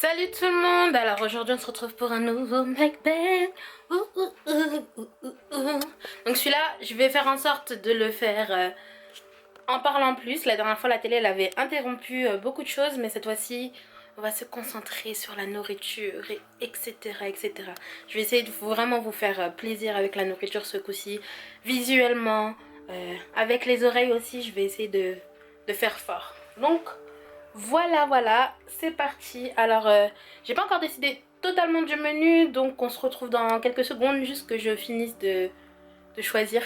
Salut tout le monde. Alors aujourd'hui on se retrouve pour un nouveau mukbang. Donc celui-là je vais faire en sorte de le faire en parlant plus. La dernière fois la télé elle avait interrompu beaucoup de choses, mais cette fois-ci on va se concentrer sur la nourriture et etc etc. Je vais essayer de vraiment vous faire plaisir avec la nourriture ce coup-ci, visuellement, avec les oreilles aussi. Je vais essayer de faire fort. Donc voilà, c'est parti. Alors, j'ai pas encore décidé totalement du menu, donc on se retrouve dans quelques secondes, juste que je finisse de choisir.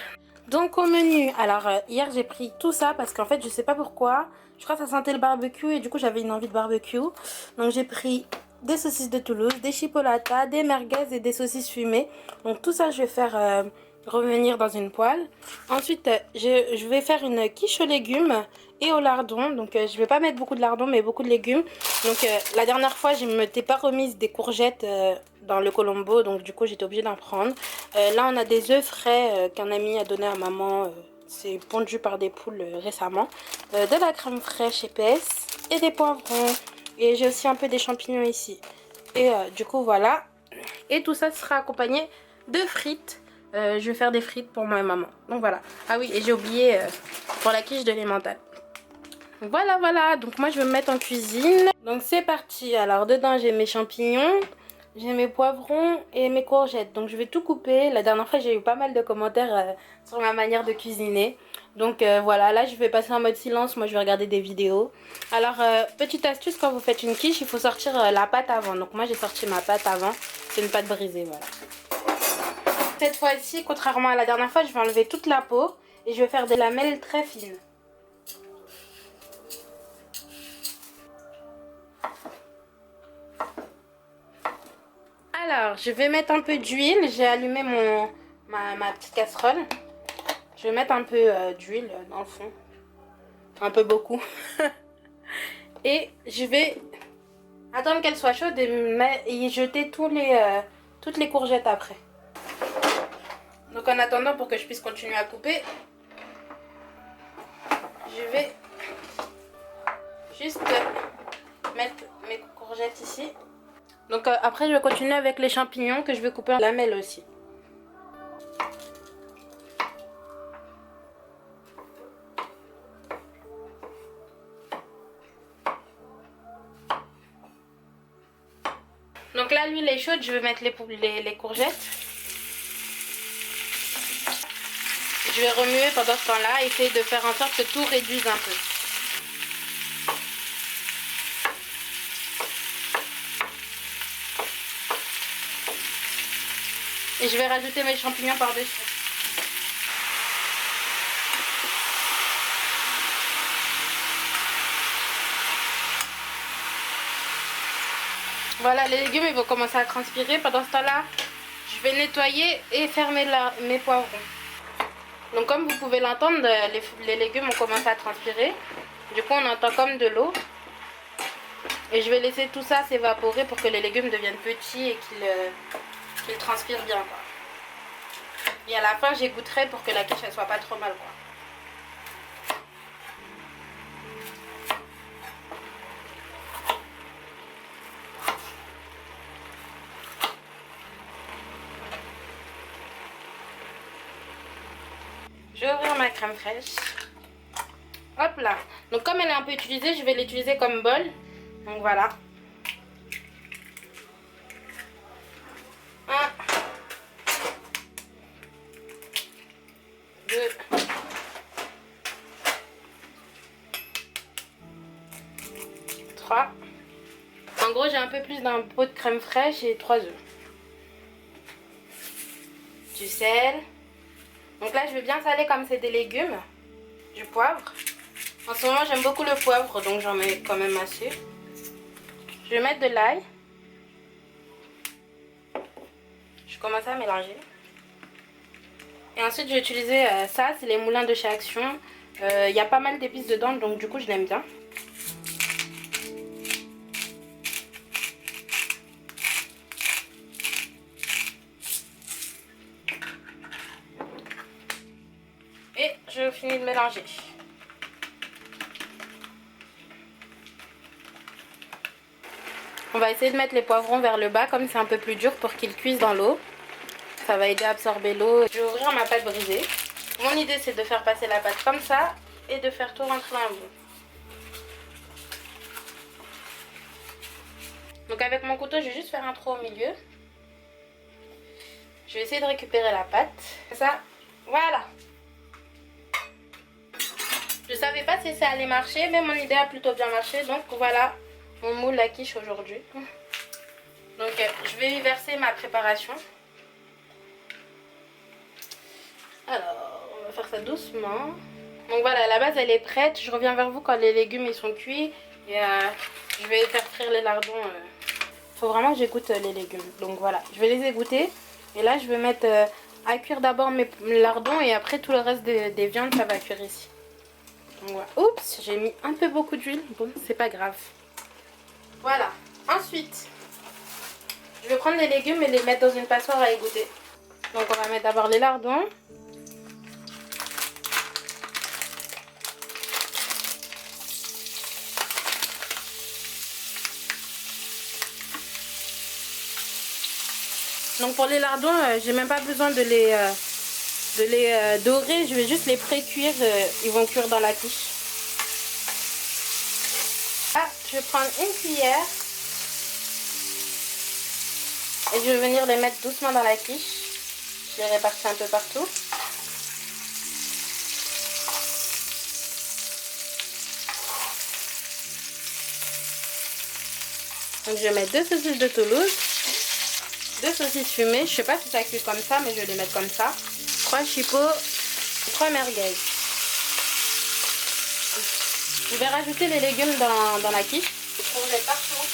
Donc au menu, alors hier j'ai pris tout ça parce qu'en fait je sais pas pourquoi, je crois que ça sentait le barbecue et du coup j'avais une envie de barbecue. Donc j'ai pris des saucisses de Toulouse, des chipolatas, des merguez et des saucisses fumées. Donc tout ça je vais faire revenir dans une poêle. Ensuite je vais faire une quiche aux légumes et au lardon. Donc je vais pas mettre beaucoup de lardon mais beaucoup de légumes. Donc la dernière fois je ne m'étais pas remise des courgettes dans le colombo, donc du coup j'étais obligée d'en prendre. Là on a des œufs frais qu'un ami a donné à maman, c'est pondu par des poules récemment. De la crème fraîche épaisse et des poivrons. Et j'ai aussi un peu des champignons ici. Et du coup voilà. Et tout ça sera accompagné de frites. Je vais faire des frites pour ma maman. Donc voilà. Ah oui, et j'ai oublié pour la quiche de l'emmental. Voilà, donc moi je vais me mettre en cuisine. Donc c'est parti. Alors dedans j'ai mes champignons, j'ai mes poivrons et mes courgettes. Donc je vais tout couper. La dernière fois j'ai eu pas mal de commentaires sur ma manière de cuisiner. Donc voilà, là je vais passer en mode silence. Moi je vais regarder des vidéos. Alors petite astuce, quand vous faites une quiche, il faut sortir la pâte avant. Donc moi j'ai sorti ma pâte avant. C'est une pâte brisée, voilà. Cette fois-ci, contrairement à la dernière fois, je vais enlever toute la peau et je vais faire des lamelles très fines. Alors, je vais mettre un peu d'huile. J'ai allumé ma petite casserole. Je vais mettre un peu d'huile dans le fond. Un peu beaucoup. Et je vais attendre qu'elle soit chaude et y jeter toutes les courgettes après. Donc en attendant, pour que je puisse continuer à couper, je vais juste mettre mes courgettes ici. Donc après je vais continuer avec les champignons que je vais couper en lamelles aussi. Donc là l'huile est chaude, je vais mettre les courgettes. Je vais remuer pendant ce temps-là, essayer de faire en sorte que tout réduise un peu. Et je vais rajouter mes champignons par-dessus. Voilà, les légumes ils vont commencer à transpirer. Pendant ce temps-là, je vais nettoyer et fermer mes poivrons. Donc comme vous pouvez l'entendre, les légumes ont commencé à transpirer. Du coup on entend comme de l'eau. Et je vais laisser tout ça s'évaporer pour que les légumes deviennent petits et qu'ils transpirent bien, quoi. Et à la fin j'égoutterai pour que la quiche elle soit pas trop mal, quoi. Je vais ouvrir ma crème fraîche. Hop là. Donc comme elle est un peu utilisée, je vais l'utiliser comme bol. Donc voilà. 1, 2, 3. En gros j'ai un peu plus d'un pot de crème fraîche et 3 œufs. Du sel. Donc là je vais bien saler comme c'est des légumes. Du poivre. En ce moment j'aime beaucoup le poivre, donc j'en mets quand même assez. Je vais mettre de l'ail. Je commence à mélanger. Et ensuite je vais utiliser ça, c'est les moulins de chez Action. Il y a pas mal d'épices dedans, donc du coup je l'aime bien. Et je finis de mélanger. On va essayer de mettre les poivrons vers le bas comme c'est un peu plus dur pour qu'ils cuisent dans l'eau. Ça va aider à absorber l'eau. Je vais ouvrir ma pâte brisée. Mon idée c'est de faire passer la pâte comme ça et de faire tout rentrer dans le bout. Donc avec mon couteau, je vais juste faire un trou au milieu. Je vais essayer de récupérer la pâte. Ça, voilà. Je savais pas si ça allait marcher, mais mon idée a plutôt bien marché. Donc voilà mon moule à quiche aujourd'hui. Donc je vais y verser ma préparation. Alors, on va faire ça doucement. Donc voilà, la base elle est prête. Je reviens vers vous quand les légumes ils sont cuits. Et je vais faire frire les lardons. Faut vraiment que j'égoutte les légumes. Donc voilà, je vais les égoutter. Et là, je vais mettre à cuire d'abord mes lardons. Et après, tout le reste des viandes, ça va cuire ici. Donc voilà. Oups, j'ai mis un peu beaucoup d'huile. Bon, c'est pas grave. Voilà. Ensuite, je vais prendre les légumes et les mettre dans une passoire à égoutter. Donc on va mettre d'abord les lardons. Donc pour les lardons, j'ai même pas besoin de les dorer, je vais juste les pré-cuire, ils vont cuire dans la quiche. Là, je vais prendre une cuillère et je vais venir les mettre doucement dans la quiche. Je les répartis un peu partout. Donc je vais mettre 2 saucisses de Toulouse. 2 saucisses fumées, je sais pas si ça cuit comme ça, mais je vais les mettre comme ça. 3 chipots, 3 merguez. Je vais rajouter les légumes dans la quiche. Je trouverai partout.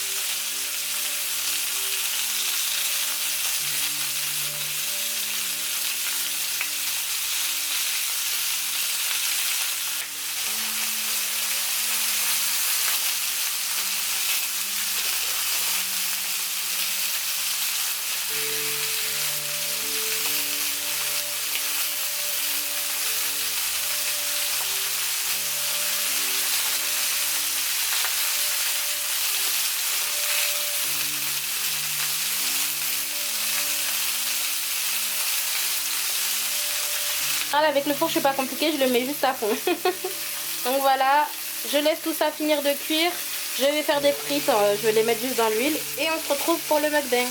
Avec le four, je suis pas compliqué, je le mets juste à fond. Donc voilà, je laisse tout ça finir de cuire. Je vais faire des frites, je vais les mettre juste dans l'huile. Et on se retrouve pour le mukbang.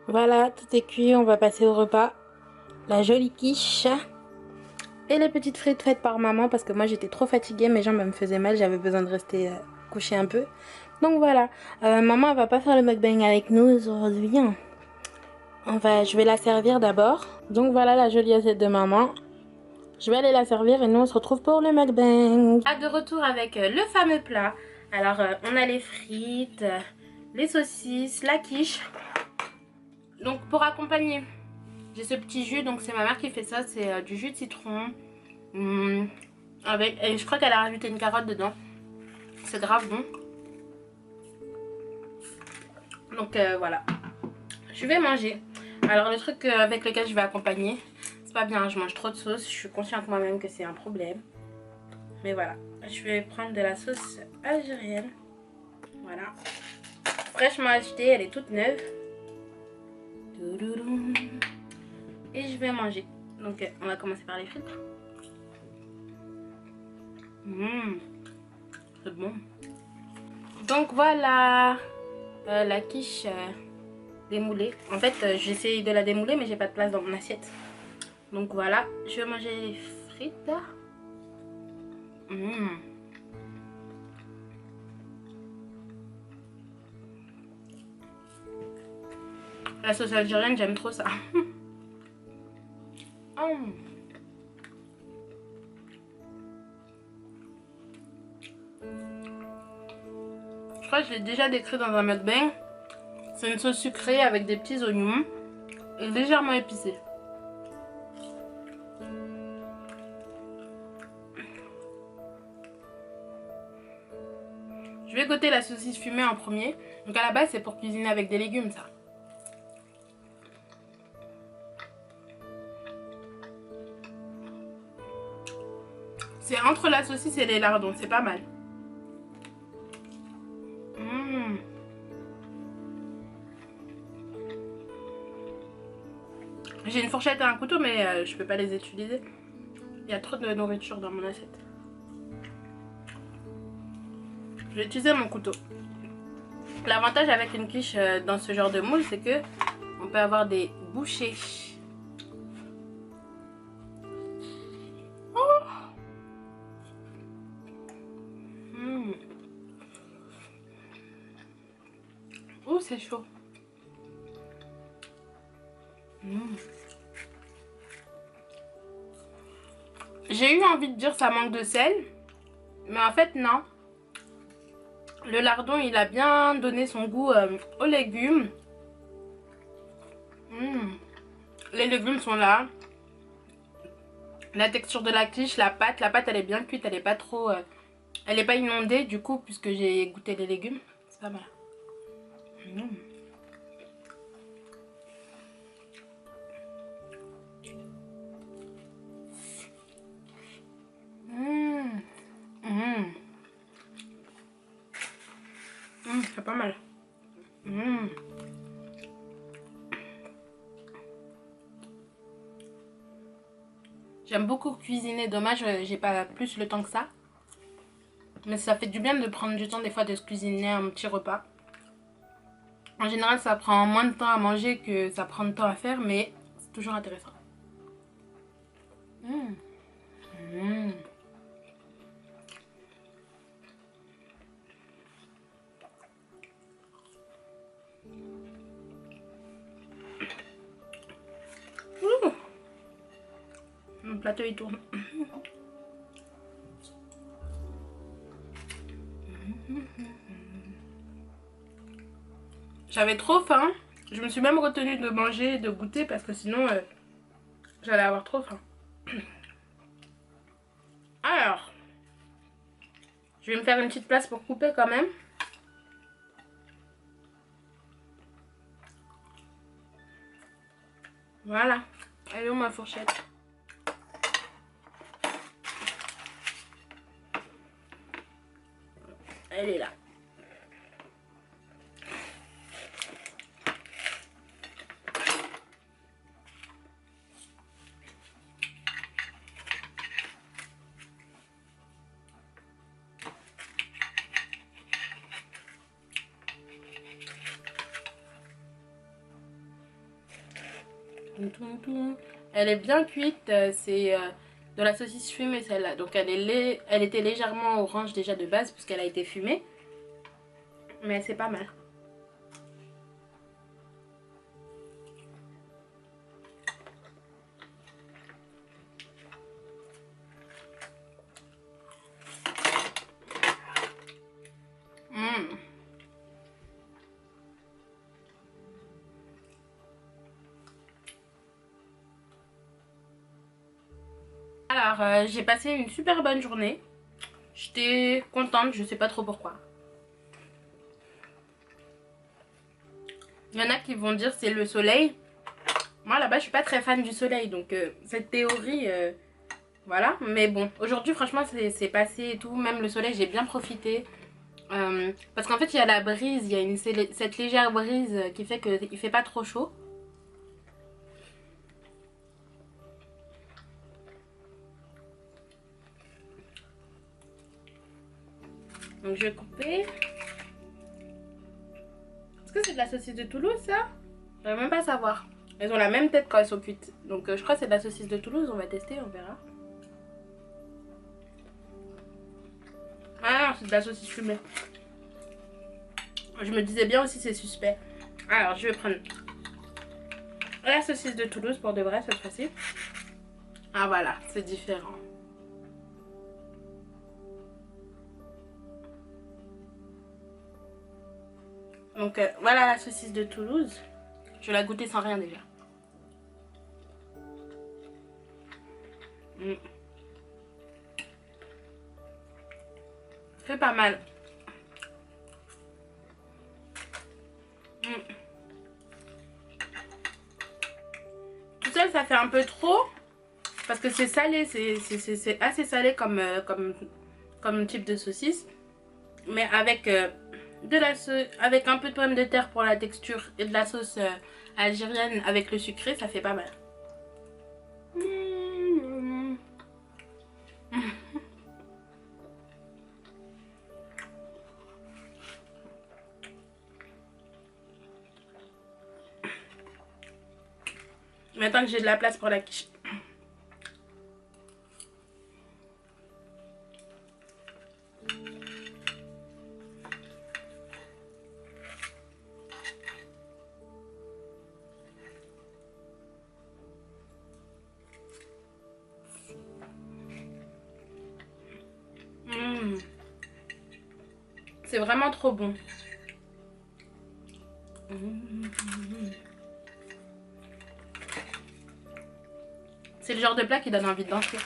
Voilà, tout est cuit, on va passer au repas. La jolie quiche. Et les petites frites faites par maman parce que moi j'étais trop fatiguée, mes jambes me faisaient mal, j'avais besoin de rester couchée un peu. Donc voilà, maman elle va pas faire le mukbang avec nous aujourd'hui. Je vais la servir d'abord. Donc voilà la jolie assiette de maman. Je vais aller la servir et nous on se retrouve pour le mukbang. De retour avec le fameux plat. Alors on a les frites, les saucisses, la quiche. Donc pour accompagner, j'ai ce petit jus, donc c'est ma mère qui fait ça, c'est du jus de citron. Et je crois qu'elle a rajouté une carotte dedans. C'est grave bon. Donc voilà. Je vais manger. Alors le truc avec lequel je vais accompagner, c'est pas bien, je mange trop de sauce. Je suis consciente moi-même que c'est un problème. Mais voilà. Je vais prendre de la sauce algérienne. Voilà. Fraîchement achetée, elle est toute neuve. Et je vais manger. Donc on va commencer par les frites. C'est bon. Donc voilà la quiche démoulée. En fait j'essaie de la démouler mais j'ai pas de place dans mon assiette. Donc voilà, je vais manger les frites. La sauce algérienne, j'aime trop ça. Je crois que je l'ai déjà décrit dans un mukbang. C'est une sauce sucrée avec des petits oignons et légèrement épicée. Je vais goûter la saucisse fumée en premier. Donc à la base c'est pour cuisiner avec des légumes ça. C'est entre la saucisse et les lardons, c'est pas mal. J'ai une fourchette et un couteau, mais je peux pas les utiliser. Il y a trop de nourriture dans mon assiette. Je vais utiliser mon couteau. L'avantage avec une quiche dans ce genre de moule, c'est que on peut avoir des bouchées. Oh, oh c'est chaud. J'ai eu envie de dire ça manque de sel, mais en fait non. Le lardon il a bien donné son goût aux légumes. Les légumes sont là. La texture de la quiche, la pâte elle est bien cuite, elle est pas trop... elle est pas inondée du coup puisque j'ai goûté les légumes. C'est pas mal. C'est pas mal. J'aime beaucoup cuisiner, dommage j'ai pas plus le temps que ça. Mais ça fait du bien de prendre du temps des fois de se cuisiner un petit repas. En général ça prend moins de temps à manger que ça prend de temps à faire, mais c'est toujours intéressant. Mon plateau il tourne. J'avais trop faim. Je me suis même retenue de manger et de goûter parce que sinon j'allais avoir trop faim. Alors, je vais me faire une petite place pour couper quand même. Voilà. Elle est où ma fourchette? Elle est là. Elle est bien cuite, c'est de la saucisse fumée celle-là. Donc elle était légèrement orange déjà de base puisqu'elle a été fumée. Mais c'est pas mal. Alors, j'ai passé une super bonne journée. J'étais contente, je sais pas trop pourquoi. Il y en a qui vont dire c'est le soleil. Moi là-bas je suis pas très fan du soleil, donc cette théorie, voilà. Mais bon, aujourd'hui franchement c'est passé et tout, même le soleil j'ai bien profité. Parce qu'en fait il y a la brise, il y a cette légère brise qui fait qu'il fait pas trop chaud. Donc je vais couper. Est-ce que c'est de la saucisse de Toulouse ça? Je ne vais même pas savoir. Elles ont la même tête quand elles sont cuites. Donc je crois que c'est de la saucisse de Toulouse, on va tester, on verra. Ah non, c'est de la saucisse fumée. Je me disais bien aussi c'est suspect. Alors je vais prendre la saucisse de Toulouse pour de vrai cette fois-ci. Ah voilà, c'est différent. Donc voilà la saucisse de Toulouse. Je vais la goûter sans rien déjà. C'est pas mal. Tout seul ça fait un peu trop. Parce que c'est salé, c'est assez salé comme type de saucisse. Mais avec, avec un peu de pommes de terre pour la texture et de la sauce algérienne avec le sucré, ça fait pas mal. Maintenant que j'ai de la place pour la quiche. C'est vraiment trop bon. C'est le genre de plat qui donne envie de danser.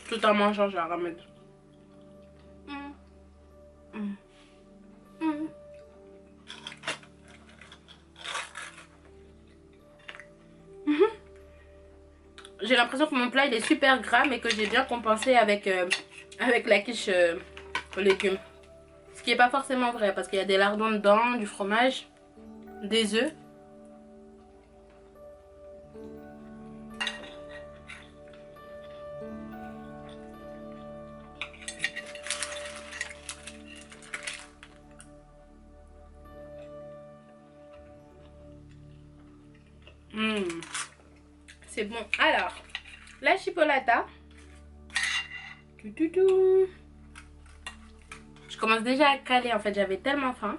Tout en mangeant, genre, en mode. J'ai l'impression que mon plat il est super gras, mais que j'ai bien compensé avec, avec la quiche aux légumes. Ce qui n'est pas forcément vrai, parce qu'il y a des lardons dedans, du fromage, des œufs. C'est bon. Alors, la chipolata. Je commence déjà à caler, en fait, j'avais tellement faim.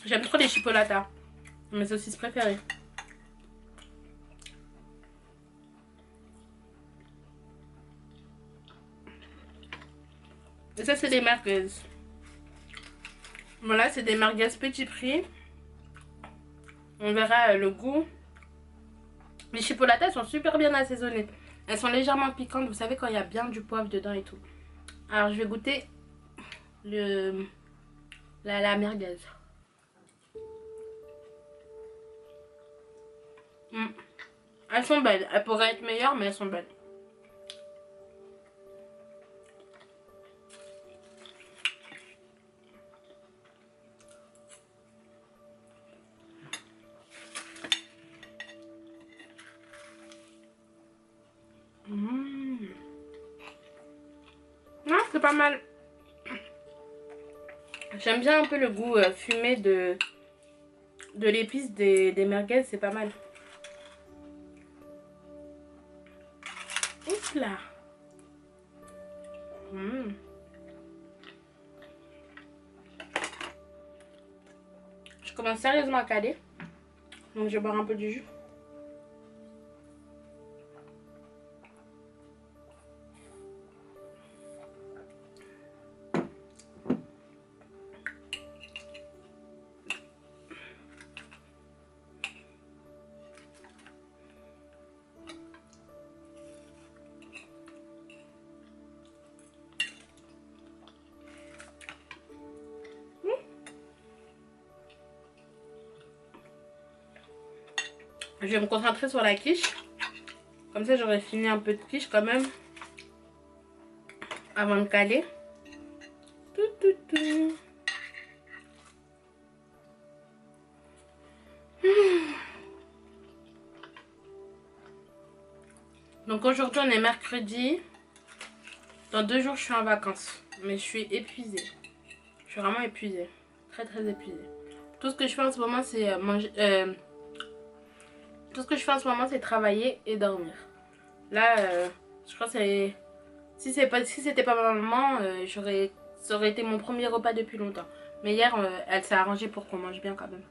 J'aime trop les chipolatas. Mes saucisses préférées. Et ça, c'est des merguez. Voilà, c'est des merguez petit prix. On verra le goût. Les chipolatas sont super bien assaisonnées. Elles sont légèrement piquantes. Vous savez quand il y a bien du poivre dedans et tout. Alors, je vais goûter la merguez. Elles sont belles. Elles pourraient être meilleures, mais elles sont belles. Non, c'est pas mal. J'aime bien un peu le goût fumé de l'épice des merguez, c'est pas mal. Oups là. Je commence sérieusement à caler. Donc je vais boire un peu du jus. Je vais me concentrer sur la quiche. Comme ça, j'aurai fini un peu de quiche quand même. Avant de caler. Donc aujourd'hui, on est mercredi. Dans 2 jours, je suis en vacances. Mais je suis épuisée. Je suis vraiment épuisée. Très très épuisée. Tout ce que je fais en ce moment, c'est manger... Tout ce que je fais en ce moment, c'est travailler et dormir. Là, je crois que c'est... Si c'était pas ma maman, ça aurait été mon premier repas depuis longtemps. Mais hier, elle s'est arrangée pour qu'on mange bien quand même.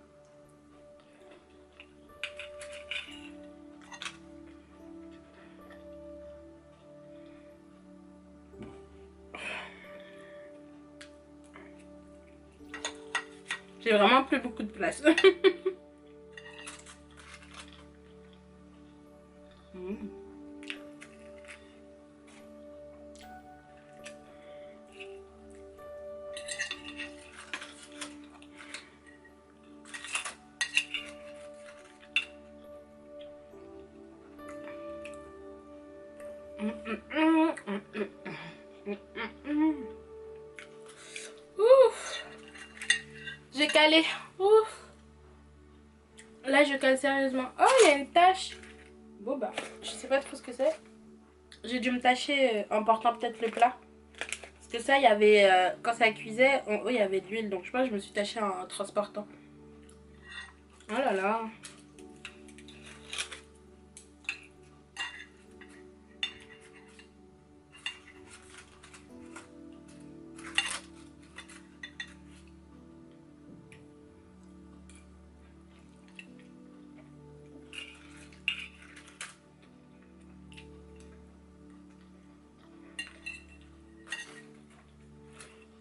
J'ai vraiment plus beaucoup de place. J'ai calé. Ouf. Là, je cale sérieusement. Oh, il y a une tache. Bon, bah, je sais pas trop ce que c'est. J'ai dû me tâcher en portant peut-être le plat. Parce que ça, il y avait... quand ça cuisait, en haut, il y avait de l'huile. Donc, je pense que je me suis tâchée en transportant. Oh là là.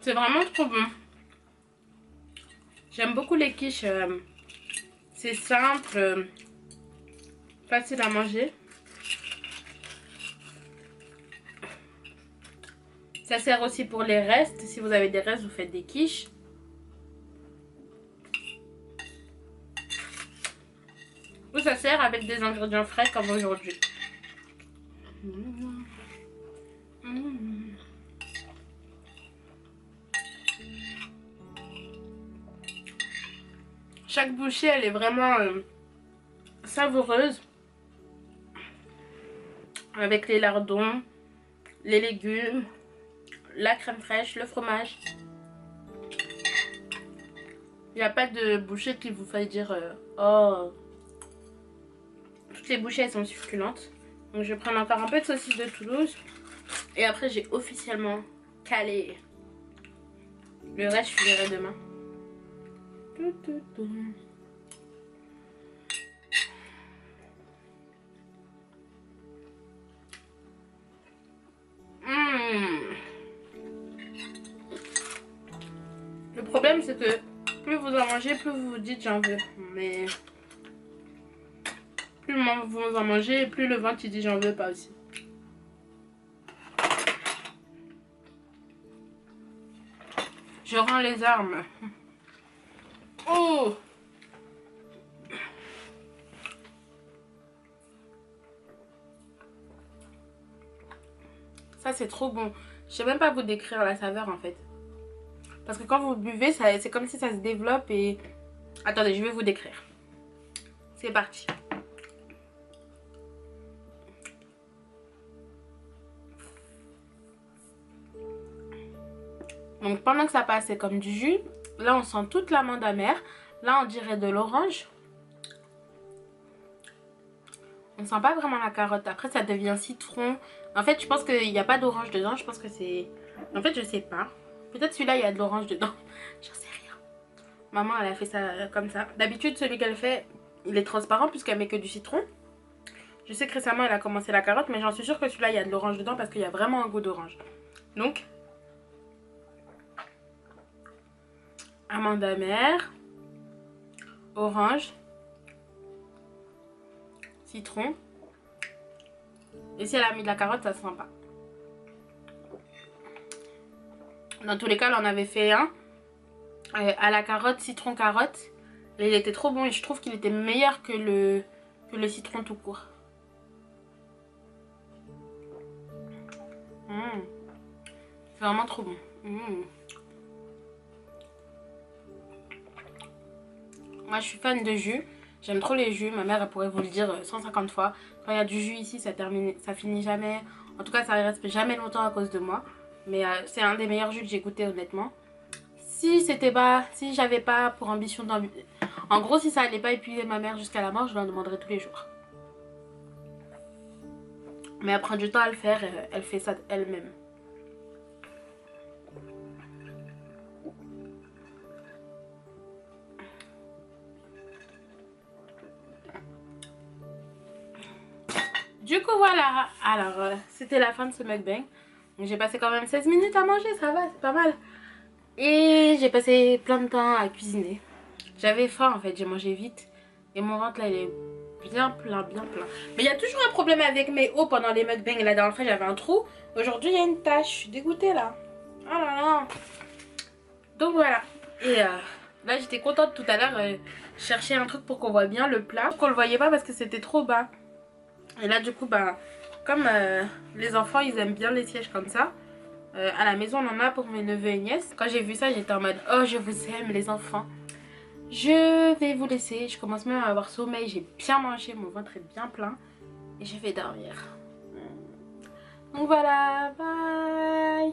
C'est vraiment trop bon. J'aime beaucoup les quiches. C'est simple, facile à manger. Ça sert aussi pour les restes. Si vous avez des restes, vous faites des quiches. Ou ça sert avec des ingrédients frais comme aujourd'hui. Chaque bouchée, elle est vraiment savoureuse. Avec les lardons, les légumes, la crème fraîche, le fromage. Il n'y a pas de bouchée qui vous fasse dire oh. Toutes les bouchées elles sont succulentes. Donc je vais prendre encore un peu de saucisse de Toulouse. Et après j'ai officiellement calé. Le reste je verrai demain. Le problème c'est que plus vous en mangez, plus vous vous dites j'en veux. Mais plus vous en mangez, plus le ventre il dit j'en veux pas aussi. Je rends les armes. Oh! Ça c'est trop bon. Je sais même pas vous décrire la saveur en fait. Parce que quand vous buvez, c'est comme si ça se développe et... Attendez, je vais vous décrire. C'est parti. Donc pendant que ça passe, c'est comme du jus. Là, on sent toute l'amande amère. Là, on dirait de l'orange. On sent pas vraiment la carotte. Après, ça devient citron. En fait, je pense qu'il n'y a pas d'orange dedans. Je pense que c'est... En fait, je sais pas. Peut-être celui-là, il y a de l'orange dedans. J'en sais rien. Maman, elle a fait ça comme ça. D'habitude, celui qu'elle fait, il est transparent puisqu'elle met que du citron. Je sais que récemment, elle a commencé la carotte. Mais j'en suis sûre que celui-là, il y a de l'orange dedans parce qu'il y a vraiment un goût d'orange. Donc... amande amère, orange, citron. Et si elle a mis de la carotte, ça se sent pas. Dans tous les cas, là, on avait fait un à la carotte, citron carotte. Et il était trop bon et je trouve qu'il était meilleur que le citron tout court. C'est vraiment trop bon. Moi je suis fan de jus, j'aime trop les jus, ma mère elle pourrait vous le dire 150 fois. Quand il y a du jus ici ça finit jamais, en tout cas ça ne reste jamais longtemps à cause de moi. Mais c'est un des meilleurs jus que j'ai goûté honnêtement. Si j'avais pas pour ambition en gros si ça allait pas épuiser ma mère jusqu'à la mort, je l'en demanderais tous les jours. Mais elle prend du temps à le faire, elle fait ça elle-même. Du coup voilà, alors c'était la fin de ce mukbang. J'ai passé quand même 16 minutes à manger, ça va, c'est pas mal. Et j'ai passé plein de temps à cuisiner. J'avais faim en fait, j'ai mangé vite. Et mon ventre là il est bien plein, bien plein. Mais il y a toujours un problème avec mes os pendant les mukbangs. La dernière fois j'avais un trou, aujourd'hui il y a une tache, je suis dégoûtée là. Oh là là. Donc voilà. Et là j'étais contente tout à l'heure, chercher un truc pour qu'on voit bien le plat. Qu'on le voyait pas parce que c'était trop bas. Et là du coup bah comme les enfants ils aiment bien les sièges comme ça, à la maison on en a pour mes neveux et nièces. Quand j'ai vu ça j'étais en mode oh je vous aime les enfants. je vais vous laisser. Je commence même à avoir sommeil. J'ai bien mangé, mon ventre est bien plein. Et je vais dormir. Donc voilà, bye.